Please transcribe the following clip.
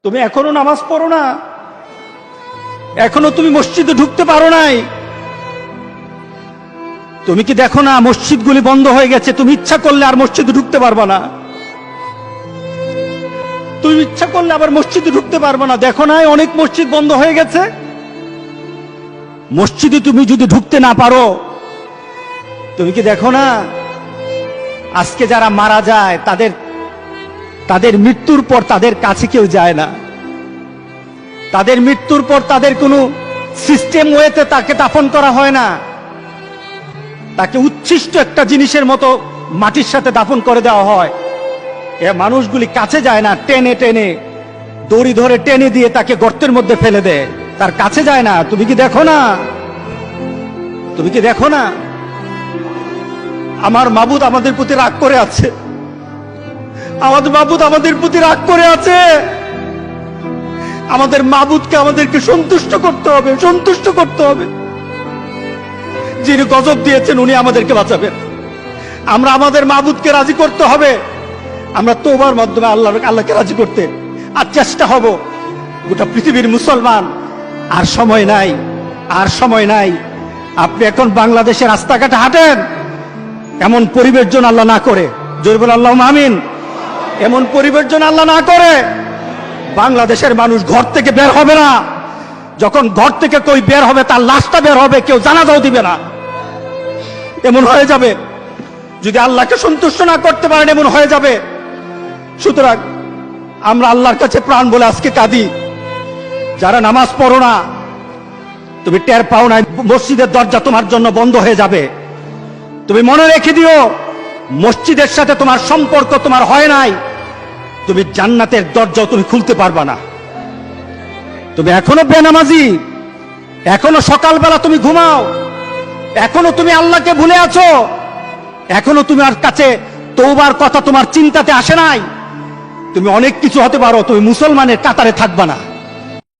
তুমি এখনো নামাজ পড়ো না, এখনো তুমি মসজিদে ঢুকতে পারো নাই। তুমি কি দেখো না মসজিদগুলি বন্ধ হয়ে গেছে? তুমি ইচ্ছা করলে আর মসজিদে ঢুকতে পারবা না, তুমি ইচ্ছা করলে আবার মসজিদে ঢুকতে পারবা না। দেখো না অনেক মসজিদ বন্ধ হয়ে গেছে। মসজিদে তুমি যদি ঢুকতে না পারো, তুমি কি দেখো না আজকে যারা মারা যায় তাদের মৃত্যুর পর তাদের কাছে কেউ যায় না। তাদের মৃত্যুর পর তাদের কোনো সিস্টেম ওয়েতে তাকে দাফন করা হয় না, তাকে উচ্ছিষ্ট একটা জিনিসের মতো মাটির সাথে দাফন করে দেওয়া হয়। এ মানুষগুলি কাছে যায় না, টেনে টেনে দড়ি ধরে টেনে দিয়ে তাকে গর্তের মধ্যে ফেলে দেয়, তার কাছে যায় না। তুমি কি দেখো না? তুমি কি দেখো না আমার মাবুদ আমাদের প্রতি রাগ করে আছে? আমাদের মাবুদ আমাদের প্রতি রাগ করে আছে। আমাদের মাবুদকে আমাদেরকে সন্তুষ্ট করতে হবে, সন্তুষ্ট করতে হবে। যিনি গজব দিয়েছেন উনি আমাদেরকে বাঁচাবেন। আমরা আমাদের মাবুদকে রাজি করতে হবে। আমরা তওবার মাধ্যমে আল্লাহকে রাজি করতে আর চেষ্টা হব। গোটা পৃথিবীর মুসলমান, আর সময় নাই, আর সময় নাই। আপনি এখন বাংলাদেশের রাস্তাঘাটে হাঁটেন, এমন পরিবেশ যেন আল্লাহ না করে, জোরে বলে আল্লাহুম্মা আমিন, এমন পরিবেশ যেন আল্লাহ না করে বাংলাদেশের মানুষ ঘর থেকে বের হবে না। যখন ঘর থেকে কই বের হবে তার লাশটা বের হবে, কেউ জানাজাও দিবে না। এমন হয়ে যাবে যদি আল্লাহকে সন্তুষ্ট না করতে পারেন, এমন হয়ে যাবে। সুতরাং আমরা আল্লাহর কাছে প্রাণ বলে আজকে কাঁদি। যারা নামাজ পড়ো না, তুমি টের পাও না মসজিদের দরজা তোমার জন্য বন্ধ হয়ে যাবে। তুমি মনে রেখে দিও, মসজিদের সাথে তোমার সম্পর্ক তোমার হয় নাই, তুমি জান্নাতের দরজাও তুমি খুলতে পারবা না। তুমি এখনো বেনামাজি, এখনো সকালবেলা তুমি ঘুমাও, এখনো তুমি আল্লাহকে ভুলে আছো, এখনো তোমার কাছে তওবার কথা তোমার চিন্তাতে আসে নাই। তুমি অনেক কিছু হতে পারো, তুমি মুসলমানের কাতারে থাকবা না।